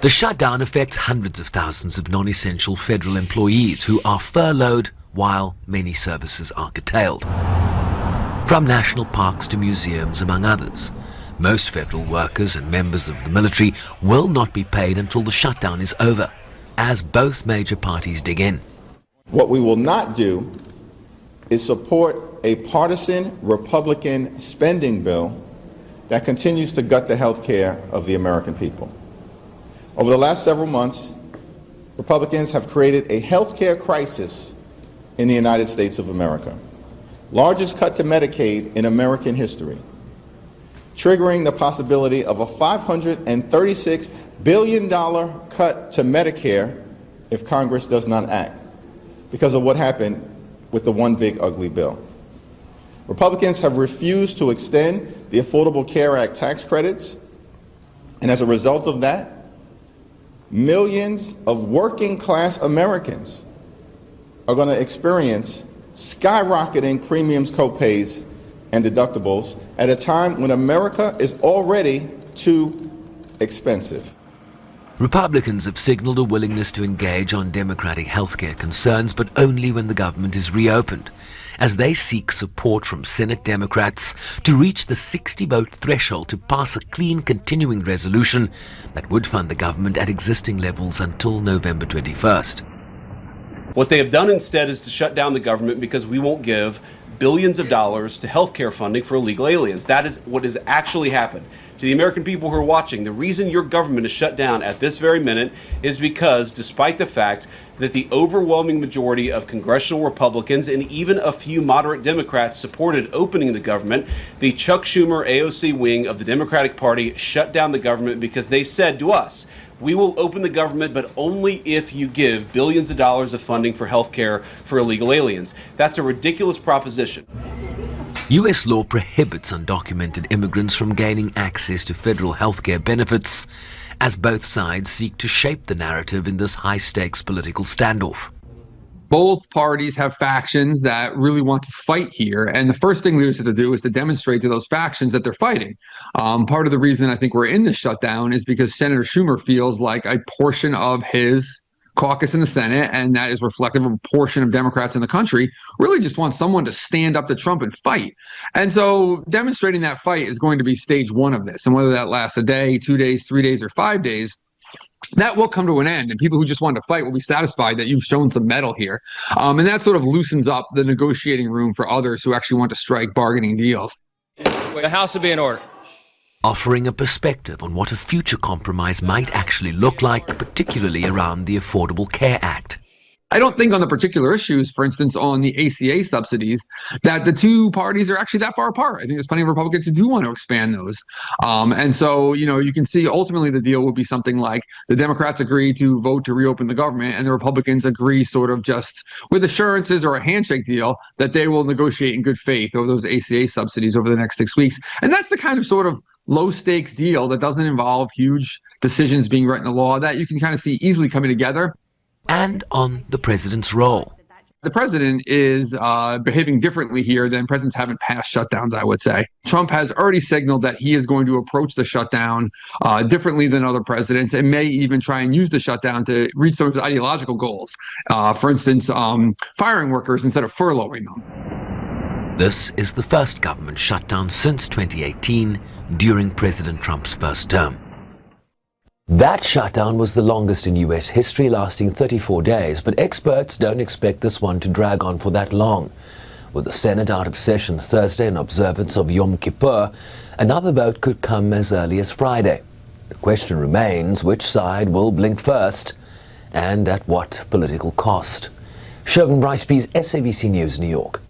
The shutdown affects hundreds of thousands of non-essential federal employees who are furloughed while many services are curtailed. From national parks to museums, among others, most federal workers and members of the military will not be paid until the shutdown is over, as both major parties dig in. What we will not do is support a partisan Republican spending bill that continues to gut the health care of the American people. Over the last several months, Republicans have created a health care crisis in the United States of America, largest cut to Medicaid in American history, triggering the possibility of a $536 billion cut to Medicare if Congress does not act, because of what happened with the One Big Ugly Bill. Republicans have refused to extend the Affordable Care Act tax credits, and as a result of that, millions of working-class Americans are going to experience skyrocketing premiums, co-pays, and deductibles at a time when America is already too expensive. Republicans have signaled a willingness to engage on Democratic healthcare concerns, but only when the government is reopened, as they seek support from Senate Democrats to reach the 60-vote threshold to pass a clean continuing resolution that would fund the government at existing levels until November 21st. What they have done instead is to shut down the government because we won't give billions of dollars to healthcare funding for illegal aliens. That is what has actually happened. To the American people who are watching, the reason your government is shut down at this very minute is because, despite the fact that the overwhelming majority of congressional Republicans and even a few moderate Democrats supported opening the government, the Chuck Schumer AOC wing of the Democratic Party shut down the government because they said to us, we will open the government, but only if you give billions of dollars of funding for health care for illegal aliens. That's a ridiculous proposition. U.S. law prohibits undocumented immigrants from gaining access to federal health care benefits, as both sides seek to shape the narrative in this high-stakes political standoff. Both parties have factions that really want to fight here. And the first thing leaders have to do is to demonstrate to those factions that they're fighting. Part of the reason I think we're in this shutdown is because Senator Schumer feels like a portion of his caucus in the Senate, and that is reflective of a portion of Democrats in the country, really just want someone to stand up to Trump and fight. And so demonstrating that fight is going to be stage one of this. And whether that lasts a day, 2 days, 3 days, or 5 days, that will come to an end, and people who just want to fight will be satisfied that you've shown some mettle here. And that sort of loosens up the negotiating room for others who actually want to strike bargaining deals. The House will be in order. Offering a perspective on what a future compromise might actually look like, particularly around the Affordable Care Act. I don't think on the particular issues, for instance, on the ACA subsidies, that the two parties are actually that far apart. I think there's plenty of Republicans who do want to expand those. And so, you can see ultimately the deal would be something like the Democrats agree to vote to reopen the government, and the Republicans agree sort of just with assurances or a handshake deal that they will negotiate in good faith over those ACA subsidies over the next 6 weeks. And that's the kind of sort of low stakes deal that doesn't involve huge decisions being written in law that you can kind of see easily coming together. And on the president's role. The president is behaving differently here than presidents haven't passed shutdowns, I would say. Trump has already signaled that he is going to approach the shutdown differently than other presidents, and may even try and use the shutdown to reach some of his ideological goals. For instance, firing workers instead of furloughing them. This is the first government shutdown since 2018 during President Trump's first term. That shutdown was the longest in U.S. history, lasting 34 days, but experts don't expect this one to drag on for that long. With the Senate out of session Thursday in observance of Yom Kippur, another vote could come as early as Friday. The question remains which side will blink first, and at what political cost. Shervin Bryce-Pease, SABC News, New York.